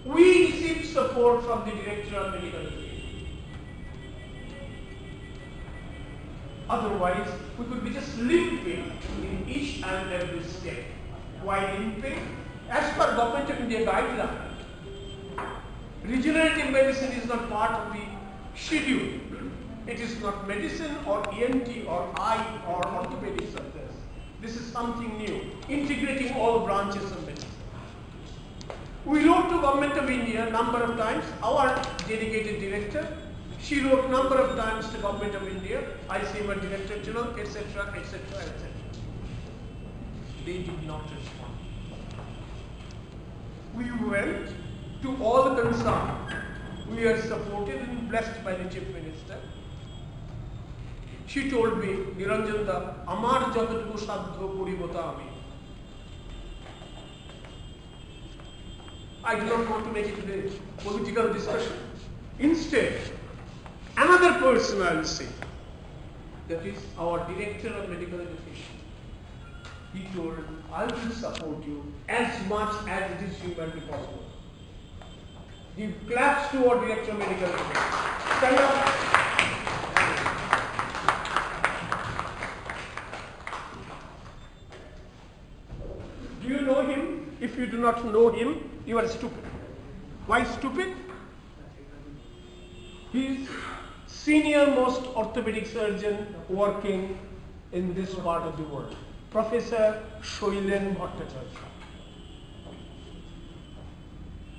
We received support from the Director of Medical Education. Otherwise, we could be just limping in each and every step. Why limping? As per Government of India guideline, regenerative medicine is not part of the schedule. It is not medicine or ENT or eye or orthopedics of this. This is something new, integrating all branches of medicine. We wrote to Government of India number of times, our dedicated director. She wrote number of times to Government of India, ICMR Director General, etc., etc., etc. They did not respond. We went to all concerned. We are supported and blessed by the Chief Minister. She told me, Niranjan da, amar jotottuku sadhyo koribo ta ami. I do not want to make it a political discussion. Instead, another person I will say, that is our Director of Medical Education. He told, I will support you as much as it is humanly possible. Give claps to our Director of Medical Education. Stand up. Do you know him? If you do not know him, you are stupid. Why stupid? He is senior most orthopedic surgeon working in this part of the world. Professor Shailen Bhattacharya.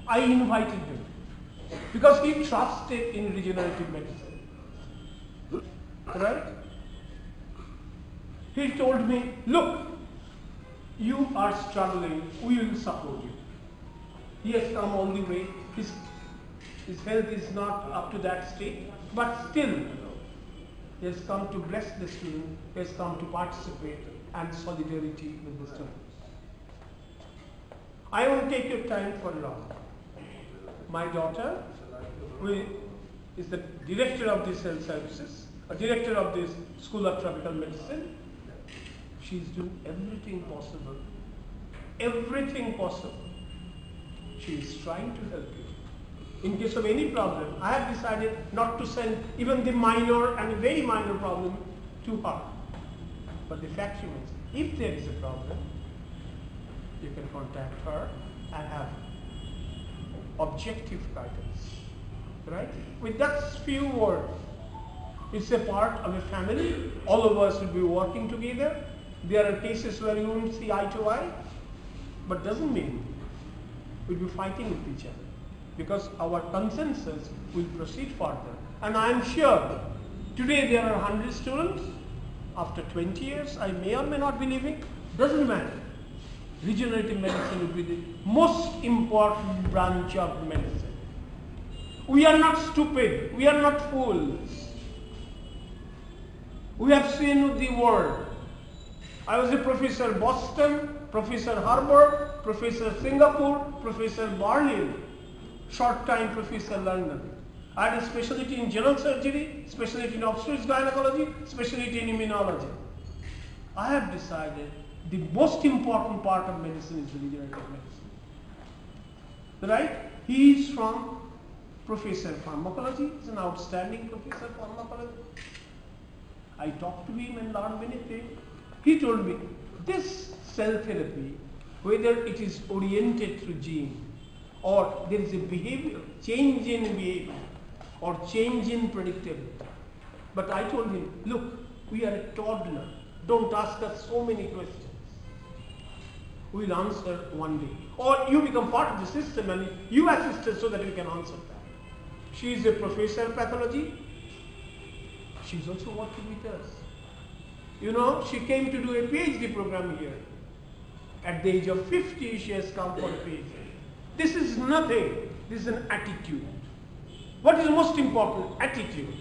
I invited him because he trusted in regenerative medicine. Right? He told me, look, you are struggling, we will support you. He has come all the way. His health is not up to that state, but still, he has come to bless the student, he has come to participate and solidarity with the students. I won't take your time for long. My daughter, who is the director of this health services, a director of this School of Tropical Medicine, she is doing everything possible. Everything possible. She is trying to help you. In case of any problem, I have decided not to send even the minor and very minor problem to her. But the fact remains, if there is a problem, you can contact her and have objective guidance. Right? With that few words, it's a part of a family. All of us will be working together. There are cases where you won't see eye to eye, but doesn't mean we'll be fighting with each other, because our consensus will proceed further. And I am sure today there are 100 students. After 20 years, I may or may not be living. Doesn't matter. Regenerative medicine will be the most important branch of medicine. We are not stupid. We are not fools. We have seen the world. I was a professor Boston, Professor Harvard, Professor Singapore, Professor Berlin, short time Professor London. I had a specialty in general surgery, specialty in obstetrics gynecology, specialty in immunology. I have decided the most important part of medicine is regenerative medicine. Right? He is from Professor Pharmacology, he's an outstanding Professor Pharmacology. I talked to him and learned many things. He told me, this cell therapy, whether it is oriented through gene or there is a behavior, change in behavior or change in predictability. But I told him, look, we are a toddler. Don't ask us so many questions. We will answer one day. Or you become part of the system and you assist us so that we can answer that. She is a professor of pathology. She is also working with us. You know, she came to do a PhD program here. At the age of 50, she has come for a PhD. This is nothing. This is an attitude. What is most important? Attitude.